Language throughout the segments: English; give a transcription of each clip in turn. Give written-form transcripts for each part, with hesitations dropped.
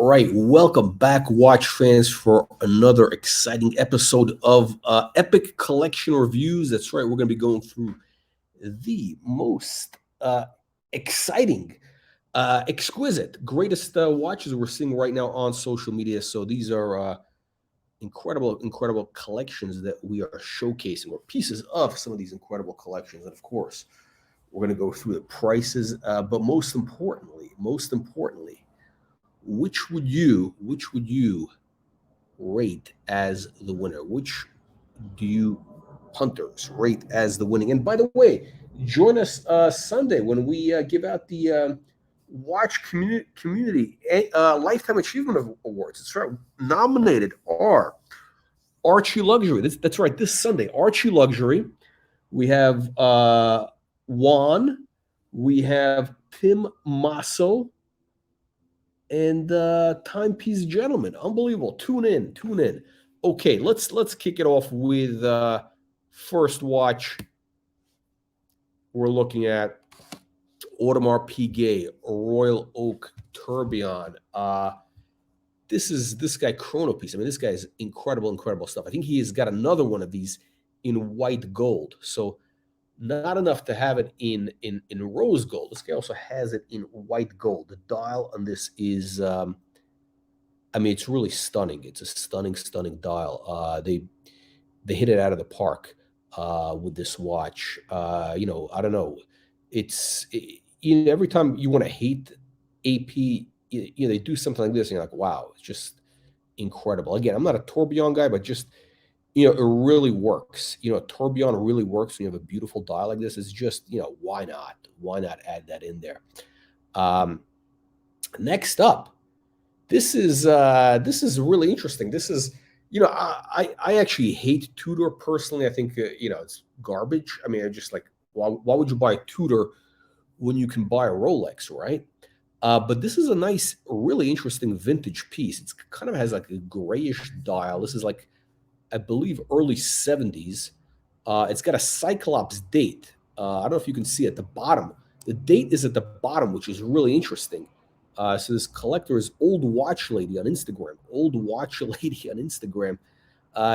right, welcome back, watch fans, for another exciting episode of Epic Collection Reviews. That's right, we're going to be going through the most exciting, exquisite, greatest watches we're seeing right now on social media. So these are incredible collections that we are showcasing, or pieces of some of these incredible collections. And of course, we're going to go through the prices, but most importantly, which would you rate as the winner? Which do you punters rate as the winning? And by the way, join us Sunday when we give out the Watch Community Lifetime Achievement Awards. That's right. Nominated are Archie Luxury. That's right. This Sunday, Archie Luxury. We have Juan. We have Tim Masso and Timepiece Gentleman. Unbelievable. Tune in. Okay, let's kick it off with first watch. We're looking at Audemars Piguet Royal Oak Tourbillon. This guy Chronopiece. I mean, this guy is incredible stuff. I think he has got another one of these in white gold. So not enough to have it in rose gold. This guy also has it in white gold. The dial on this is, I mean, it's really stunning. It's a stunning dial. They hit it out of the park with this watch. I don't know. Every time you want to hate AP, they do something like this, and you're like, wow, it's just incredible. Again, I'm not a tourbillon guy, but just it really works. A tourbillon really works when you have a beautiful dial like this. It's just, why not? Why not add that in there? Next up, this is really interesting. This is, I actually hate Tudor personally. I think, it's garbage. I mean, I just like, why would you buy a Tudor when you can buy a Rolex, right? But this is a nice, really interesting vintage piece. It kind of has like a grayish dial. This is like, I believe, early 70s. It's got a Cyclops date. I don't know if you can see at the bottom. The date is at the bottom, which is really interesting. So this collector is Old Watch Lady on Instagram.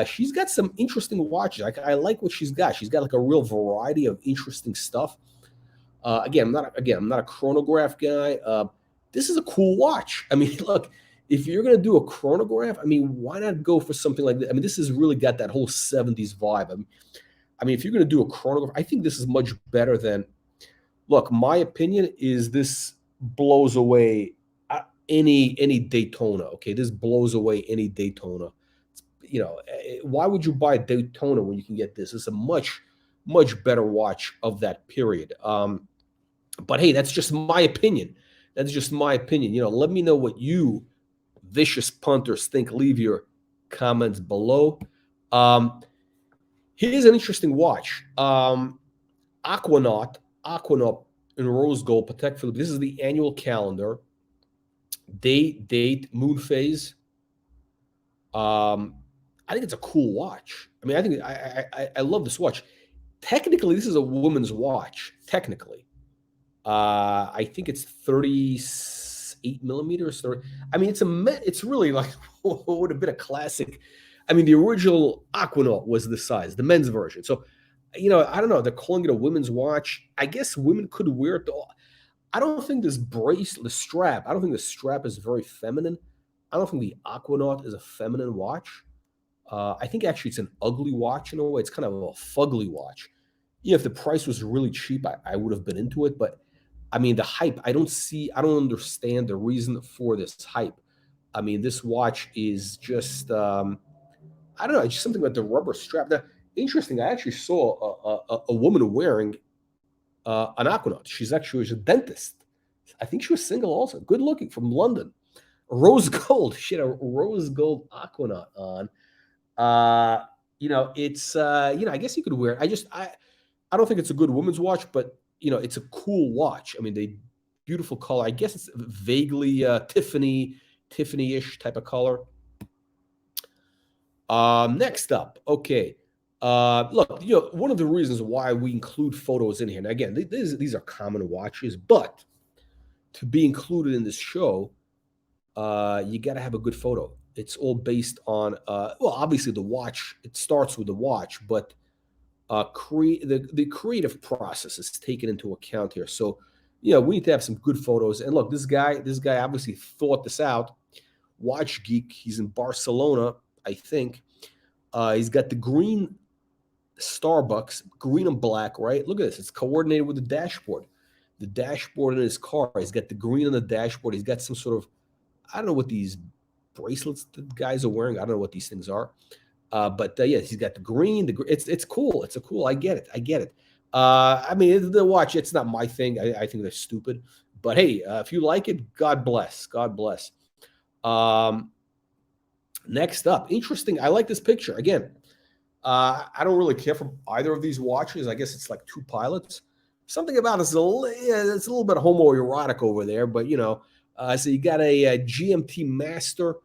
She's got some interesting watches. I like what she's got. She's got like a real variety of interesting stuff. I'm not a chronograph guy. This is a cool watch. I mean, look, if you're going to do a chronograph, I mean, why not go for something like that? I mean, this has really got that whole 70s vibe. I mean, if you're going to do a chronograph, I think this is much better than, look, my opinion is this blows away any Daytona, okay? This blows away any Daytona. Why would you buy a Daytona when you can get this? It's a much better watch of that period. But hey, that's just my opinion. Let me know what you vicious punters think. Leave your comments below. Here's an interesting watch. Aquanaut in rose gold, Patek Philippe. This is the annual calendar. Date, moon phase. I think it's a cool watch. I mean, I think I love this watch. Technically, this is a woman's watch. Technically, I think it's 38 millimeters. I mean, it's really like what would have been a classic. I mean, the original Aquanaut was this size, the men's version. So, I don't know. They're calling it a women's watch. I guess women could wear it. I don't think the strap. I don't think the strap is very feminine. I don't think the Aquanaut is a feminine watch. I think actually it's an ugly watch in a way. It's kind of a fugly watch. If the price was really cheap, I would have been into it. But I mean, the hype, I don't understand the reason for this hype. I mean, this watch is just, I don't know, it's just something about the rubber strap. Now, interesting, I actually saw a woman wearing an Aquanaut. She's actually a dentist. I think she was single also. Good looking, from London. Rose gold. She had a rose gold Aquanaut on. It's I guess you could wear it. I don't think it's a good woman's watch, but it's a cool watch. I mean, beautiful color. I guess it's vaguely Tiffany-ish type of color. Next up, okay. Look, one of the reasons why we include photos in here, and again, these are common watches, but to be included in this show, you got to have a good photo. It's all based on, well, obviously the watch. It starts with the watch, but the creative process is taken into account here. So, we need to have some good photos. And look, this guy obviously thought this out. Watch geek. He's in Barcelona, I think. He's got the green Starbucks, green and black, right? Look at this. It's coordinated with the dashboard. The dashboard in his car. He's got the green on the dashboard. He's got some sort of, I don't know what these bracelets the guys are wearing. I don't know what these things are. But yeah, he's got the green. It's cool. It's a cool. I get it. I get it. I mean, the watch. It's not my thing. I think they're stupid. But hey, if you like it, God bless. God bless. Um, Next up, interesting. I like this picture again. I don't really care for either of these watches. I guess it's like two pilots. Something about it's it's a little bit homoerotic over there, but so you got a GMT Master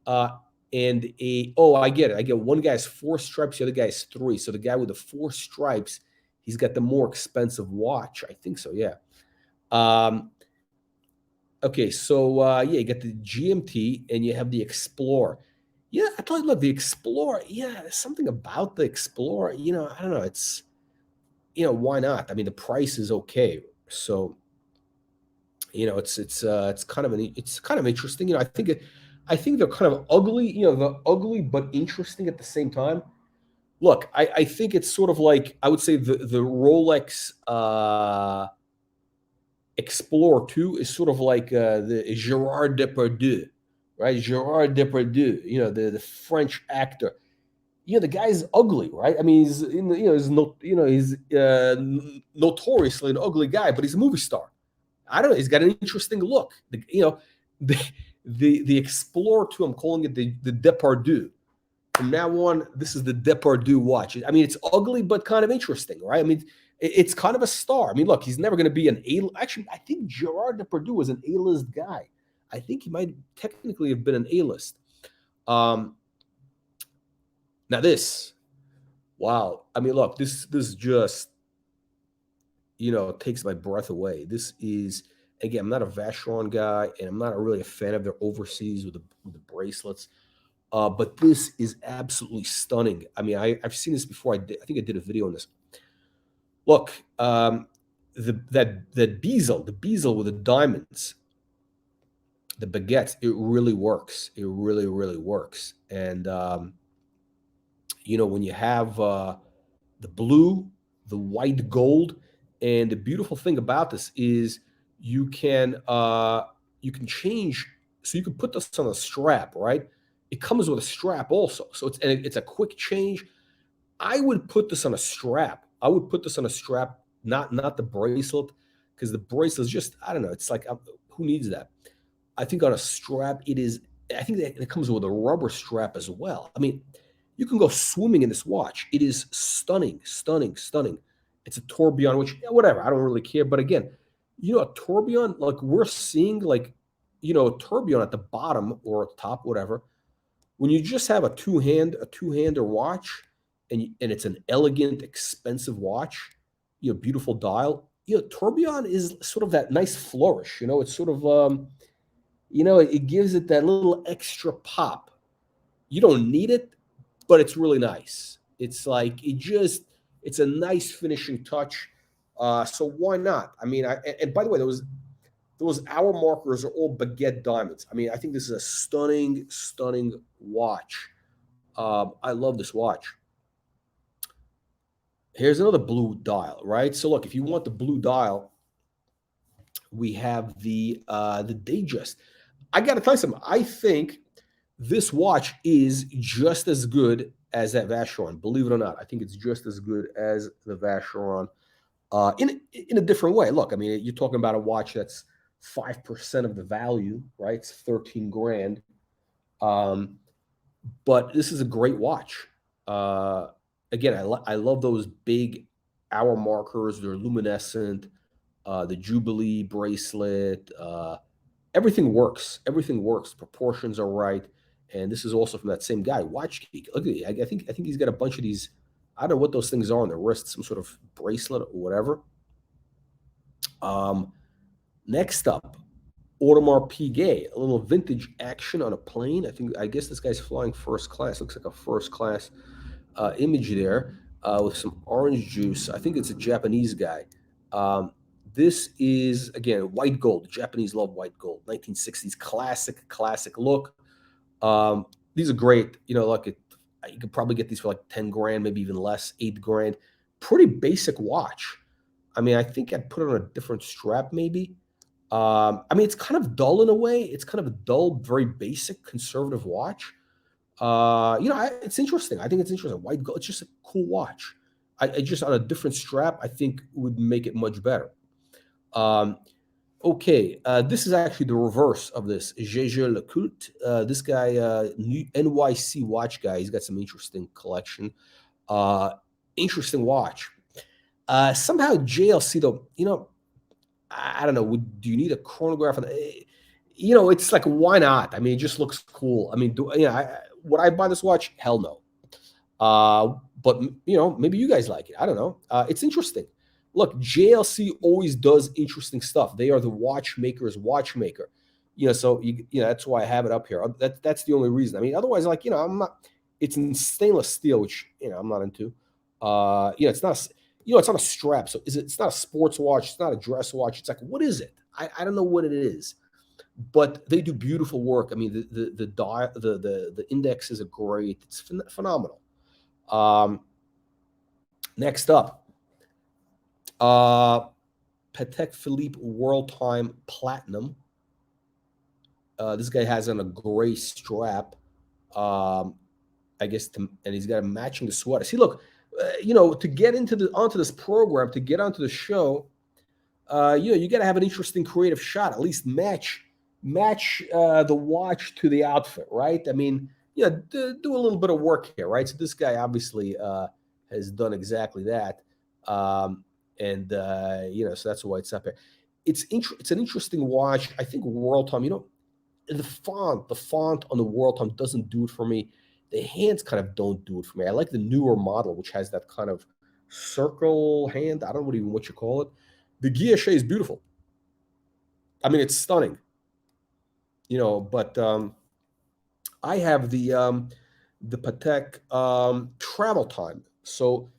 uh, and I get it. I get one guy's 4 stripes, the other guy's 3. So the guy with the 4 stripes, he's got the more expensive watch. I think so, yeah. Um, okay, so yeah, you got the GMT and you have the Explorer. Yeah, I thought, look, the Explorer. Yeah, there's something about the Explorer. I don't know. It's why not? I mean, the price is okay. So it's kind of interesting. I think they're kind of ugly. They're ugly but interesting at the same time. Look, I think it's sort of like, I would say the Rolex Explorer 2 is sort of like the Gerard Depardieu, right? Gerard Depardieu, the French actor. The guy's ugly, right? I mean, he's in the, he's notoriously an ugly guy, but he's a movie star. I don't know. He's got an interesting look. The the Explorer 2. I'm calling it the Depardieu. From now on, this is the Depardieu watch. I mean, it's ugly but kind of interesting, right? I mean, it's kind of a star. I mean, look, he's never going to be an A. Actually, I think Gerard Depardieu was an A-list guy. I think he might technically have been an A-list. Um, Now this, wow. I mean, look, this just takes my breath away. This is, again, I'm not a Vacheron guy, and I'm not really a fan of their overseas with the bracelets. But this is absolutely stunning. I mean, I've seen this before. I think I did a video on this. Look, that the bezel with the diamonds, the baguettes, it really works. It really, really works. And when you have the blue, the white gold, and the beautiful thing about this is you can change. So you can put this on a strap, right? It comes with a strap also, so it's a quick change. I would put this on a strap. I would put this on a strap, not the bracelet, because the bracelet is just, I don't know. It's like, who needs that? I think on a strap, it is. I think that it comes with a rubber strap as well. I mean, you can go swimming in this watch. It is stunning, stunning, stunning. It's a tourbillon, which, yeah, whatever. I don't really care. But again, a tourbillon, like we're seeing, like a tourbillon at the bottom or at the top, whatever. When you just have a two-hander watch, and it's an elegant, expensive watch, beautiful dial. Tourbillon is sort of that nice flourish. It's sort of it gives it that little extra pop. You don't need it, but it's really nice. It's like it's a nice finishing touch. So why not? I mean, and by the way, those hour markers are all baguette diamonds. I mean, I think this is a stunning, stunning watch. I love this watch. Here's another blue dial, right? So look, if you want the blue dial, we have the Datejust. I got to tell you something. I think this watch is just as good as that Vacheron. Believe it or not, I think it's just as good as the Vacheron. In a different way. Look, I mean, you're talking about a watch that's 5% of the value, right? It's 13 grand. But this is a great watch. Again, I love those big hour markers. They're luminescent. The Jubilee bracelet. Everything works. Everything works. Proportions are right. And this is also from that same guy, Watch Geek. Look at it. I think he's got a bunch of these. I don't know what those things are on their wrists, some sort of bracelet or whatever. Next up, Audemars Piguet, a little vintage action on a plane. I guess this guy's flying first class. Looks like a first class image there with some orange juice. I think it's a Japanese guy. Um, this is again white gold. The Japanese love white gold. 1960s classic look. Um, these are great. You could probably get these for like 10 grand, maybe even less, 8 grand. Pretty basic watch. I mean, I think I'd put it on a different strap, maybe. I mean, it's kind of dull in a way. It's kind of a dull, very basic, conservative watch. It's interesting. I think it's interesting. White gold. It's just a cool watch. I just on a different strap, I think would make it much better. Um, Okay, this is actually the reverse of this. Gégé Lecoultre. This guy, NYC watch guy, he's got some interesting collection. Uh, Interesting watch. Somehow JLC though, I don't know. Do you need a chronograph? It's like why not? I mean, it just looks cool. I mean, would I buy this watch? Hell no. But maybe you guys like it. I don't know. It's interesting. Look, JLC always does interesting stuff. They are the watchmaker's watchmaker. So that's why I have it up here. That's the only reason. I mean, otherwise, I'm not. It's in stainless steel, which I'm not into. It's not. It's on a strap. So it's not a sports watch. It's not a dress watch. It's like, what is it? I don't know what it is. But they do beautiful work. I mean, the indexes are great. It's phenomenal. Next up, Patek Philippe World Time Platinum. This guy has on a gray strap. I guess, and he's got a matching the sweater. See, look, to get onto this program, to get onto the show, you got to have an interesting creative shot. At least match the watch to the outfit, right? I mean, do a little bit of work here, right? So this guy obviously has done exactly that, so that's why it's up here. It's an interesting watch. I think World Time. The font on the World Time doesn't do it for me. The hands kind of don't do it for me. I like the newer model, which has that kind of circle hand. I don't know what you call it. The guilloche is beautiful. I mean, it's stunning. But I have the Patek travel time. So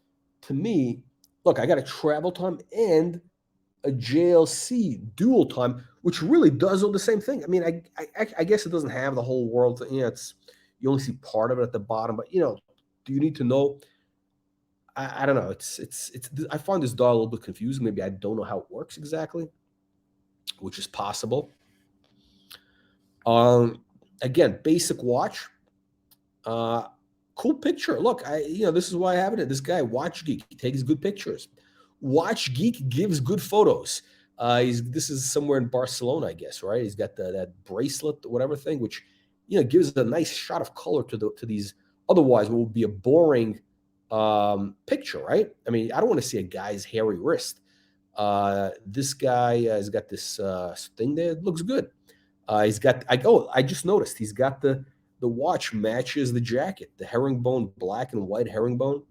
to me, look, I got a travel time and a JLC dual time, which really does all the same thing. I mean, I guess it doesn't have the whole world. You only see part of it at the bottom, but do you need to know? I don't know. It's I find this dial a little bit confusing. Maybe I don't know how it works exactly, which is possible. Again, basic watch. Cool picture. Look, this is why I have it. This guy, Watch Geek, he takes good pictures. Watch Geek gives good photos. This is somewhere in Barcelona, I guess, right? He's got that bracelet, whatever thing, which gives a nice shot of color to these. Otherwise, what would be a boring picture, right? I mean, I don't want to see a guy's hairy wrist. This guy has got this thing there. It looks good. He's got. I just noticed he's got the watch matches the jacket. The herringbone, black and white herringbone,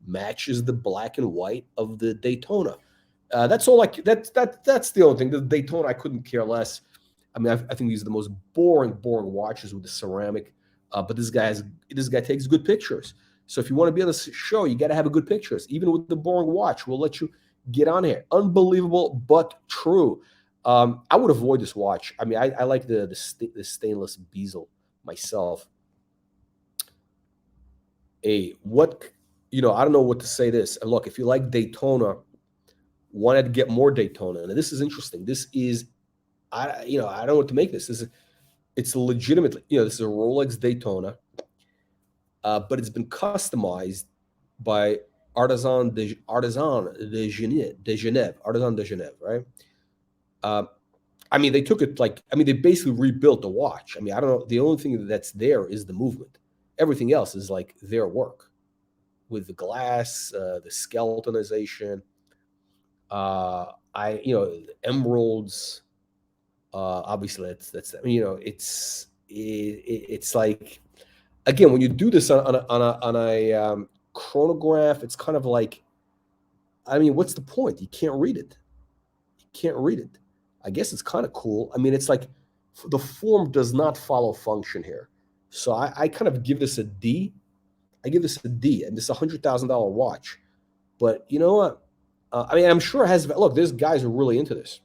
matches the black and white of the Daytona. That's all. That's the only thing. The Daytona, I couldn't care less. I mean, I think these are the most boring watches with the ceramic. But this guy takes good pictures. So if you want to be on the show, you got to have a good pictures. Even with the boring watch, we'll let you get on here. Unbelievable, but true. I would avoid this watch. I mean, I like the stainless bezel myself. I don't know what to say this. And look, if you like Daytona, wanted to get more Daytona. And this is interesting. This is, I don't know what to make this. It's legitimately, this is a Rolex Daytona, but it's been customized by Artisan de Genève, right? I mean, they took it they basically rebuilt the watch. I mean, I don't know. The only thing that's there is the movement. Everything else is like their work with the glass, the skeletonization, the emeralds. Obviously, it's like, again, when you do this on a chronograph, it's kind of like, I mean, what's the point? You can't read it. I guess it's kind of cool. I mean, it's like The form does not follow function here. So I kind of give this a D. I give this a D, and this is $100,000 watch. But you know what? I mean, I'm sure it has. Look, there's guys who are really into this.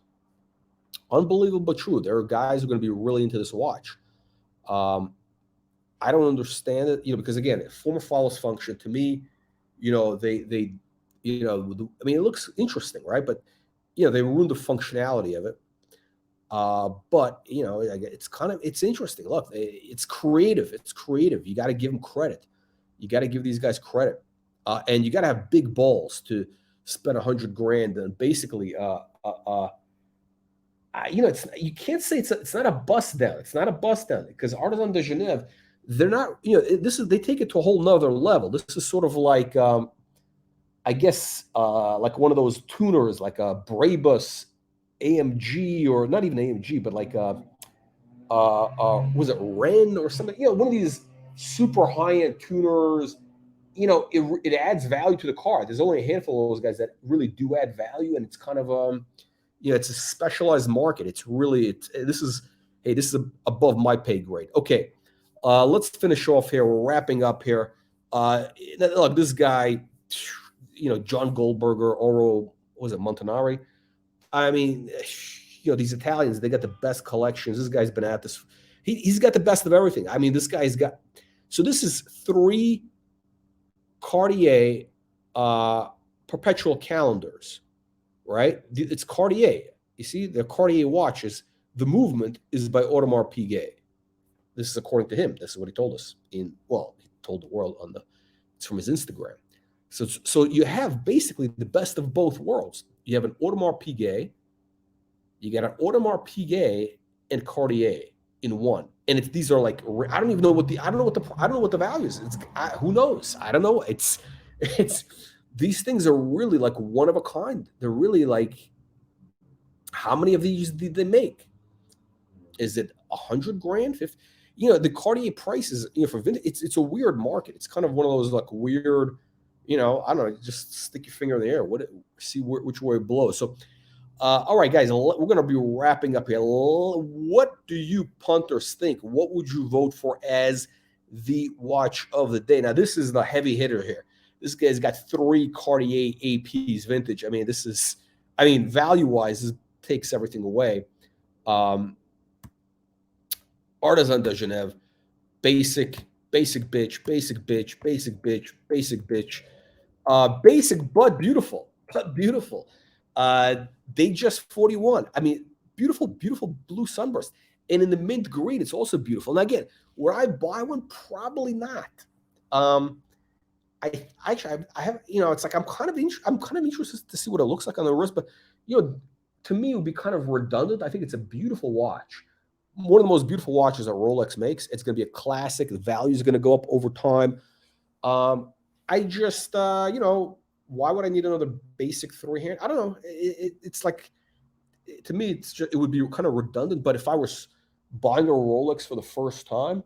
Unbelievable but true. There are guys who are going to be really into this watch. Um, I don't understand it, because again, form follows function. To me, they, I mean, it looks interesting, right? But they ruined the functionality of it. But it's interesting. Look, it's creative. It's creative. You got to give them credit. You got to give these guys credit, and you got to have big balls to spend $100,000 and basically, it's you can't say it's not a bust down. It's not a bust down because Artisan de Genève, they're not. This is they take it to a whole nother level. This is sort of like, I guess, like one of those tuners, like a Brabus AMG, or not even AMG, but like was it Ren or something? One of these super high end tuners. It adds value to the car. There's only a handful of those guys that really do add value, and it's kind of it's a specialized market. It's really this is above my pay grade. Okay, let's finish off here. We're wrapping up here. Look, this guy, John Goldberger, Oro, what was it, Montanari? I mean, these Italians, they got the best collections. This guy's been at this. He's got the best of everything. I mean, this guy's got. So this is 3 Cartier perpetual calendars, right? It's Cartier. You see, the Cartier watches. The movement is by Audemars Piguet. This is according to him. This is what he told us. He told the world it's from his Instagram. So you have basically the best of both worlds. You have an Audemars Piguet. You got an Audemars Piguet and Cartier in one, and these are like, I don't know what the value is. Who knows? I don't know. It's these things are really like one of a kind. They're really like, how many of these did they make? Is it $100,000? 50? The Cartier prices, for vintage, it's a weird market. It's kind of one of those like weird, I don't know, just stick your finger in the air. See which way it blows. So, all right, guys, we're going to be wrapping up here. What do you punters think? What would you vote for as the watch of the day? Now, this is the heavy hitter here. This guy's got 3 Cartier APs vintage. I mean, value-wise, this takes everything away. Artisan de Genève, basic bitch, basic but beautiful, They just 41. I mean, beautiful blue sunburst, and in the mint green, it's also beautiful. And again, would I buy one? Probably not. I have, it's like I'm kind of interested to see what it looks like on the wrist, but to me, it would be kind of redundant. I think it's a beautiful watch. One of the most beautiful watches that Rolex makes. It's going to be a classic. The value is going to go up over time. I just, why would I need another basic 3-hand? I don't know. It's like, to me, it would be kind of redundant. But if I was buying a Rolex for the first time,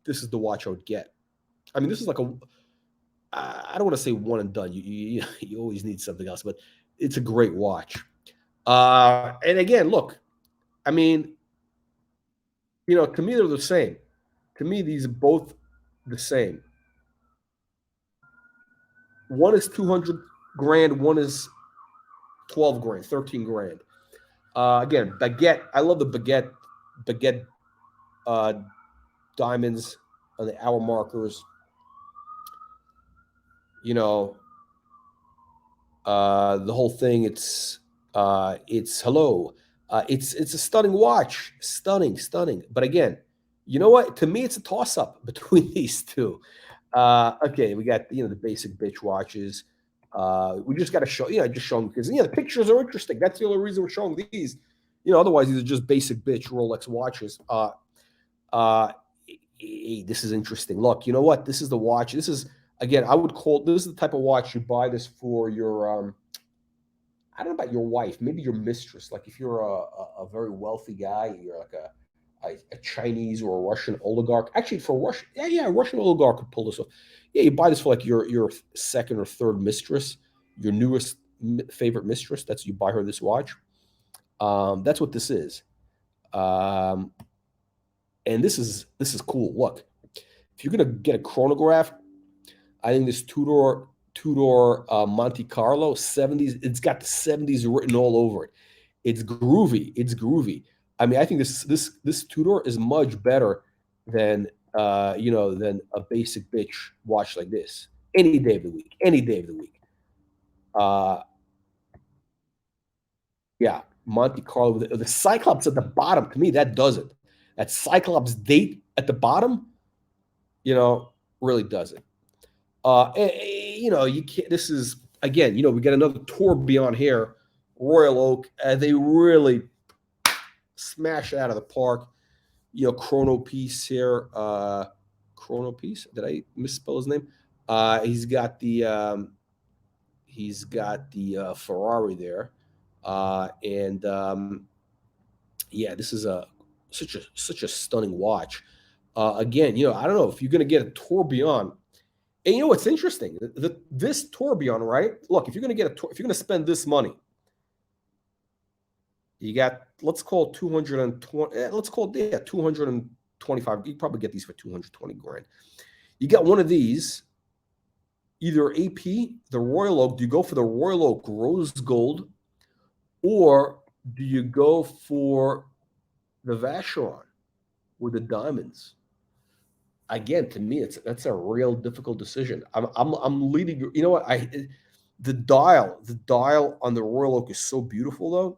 this is the watch I would get. I mean, this is like I don't want to say one and done. You always need something else, but it's a great watch. And again, look, I mean, to me, they're the same. To me, these are both the same. One is $200,000. One is $12,000, $13,000. Again, baguette. I love the baguette diamonds on the hour markers. The whole thing. It's hello. It's a stunning watch, stunning. But again, you know what? To me, it's a toss up between these two. Okay, we got the basic bitch watches. We just got to show, just show them because the pictures are interesting. That's the only reason we're showing these. Otherwise these are just basic bitch Rolex watches. This is interesting. Look, you know what? This is the watch. This is, again, I would call this is the type of watch you buy this for your I don't know about your wife, maybe your mistress. Like if you're a very wealthy guy, you're like a Chinese or a Russian oligarch. Actually, for Russian, a Russian oligarch could pull this off. Yeah, you buy this for like your second or third mistress, your newest favorite mistress. You buy her this watch. That's what this is. And this is cool. Look, if you're gonna get a chronograph, I think this Tudor Monte Carlo 70s. It's got the 70s written all over it. It's groovy. It's groovy. I mean, I think this Tudor is much better than than a basic bitch watch like this. Any day of the week. Any day of the week. Uh, yeah, Monte Carlo. The Cyclops at the bottom. To me, that does it. That Cyclops date at the bottom, you know, really does it. You can't. This is again. We get another tourbillon here, Royal Oak. They really smash it out of the park. Chrono piece here. Chrono piece. Did I misspell his name? He's got the Ferrari there, and yeah, this is such a stunning watch. Again, I don't know if you're going to get a tourbillon. And what's interesting? This tourbillon, right? Look, if you're going to if you're going to spend this money, you got, let's call it 220. Let's call it 225. You probably get these for 220 grand. You got one of these, either AP, the Royal Oak. Do you go for the Royal Oak rose gold, or do you go for the Vacheron with the diamonds? Again, to me, that's a real difficult decision. I'm leading. You know what? The dial on the Royal Oak is so beautiful, though.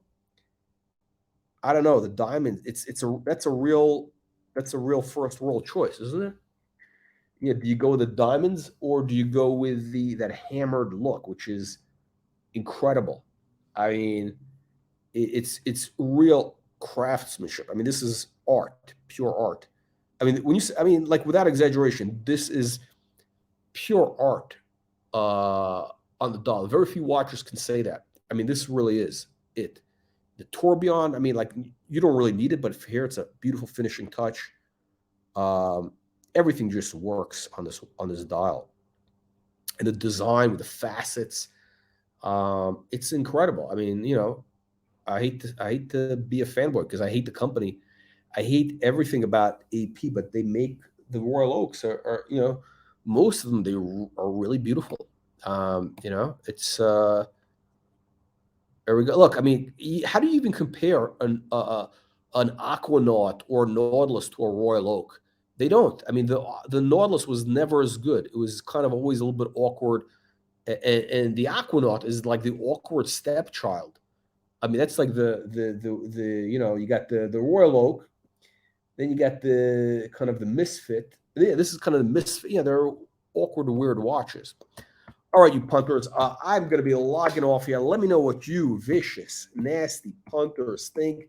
I don't know, the diamond. That's a real first world choice, isn't it? Yeah. Do you go with the diamonds, or do you go with that hammered look, which is incredible? I mean, it's real craftsmanship. I mean, this is art, pure art. I mean, like, without exaggeration, this is pure art on the dollar. Very few watchers can say that. I mean, this really is it. The tourbillon, I mean, like, you don't really need it, but here it's a beautiful finishing touch. Everything just works on this dial, and the design with the facets, it's incredible. I mean, I hate to be a fanboy because I hate the company. I hate everything about AP, but they make the Royal Oaks most of them, they are really beautiful. It's there we go. Look, I mean, how do you even compare an Aquanaut or Nautilus to a Royal Oak? They don't. I mean, the Nautilus was never as good. It was kind of always a little bit awkward, and the Aquanaut is like the awkward stepchild. I mean, that's like you got the Royal Oak, then you got the kind of the misfit. Yeah, this is kind of the misfit. Yeah, they're awkward, weird watches. All right, you punters, I'm going to be logging off here. Let me know what you vicious, nasty punters think.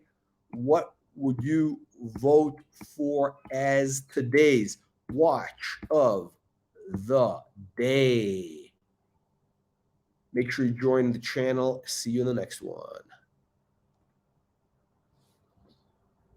What would you vote for as today's watch of the day? Make sure you join the channel. See you in the next one.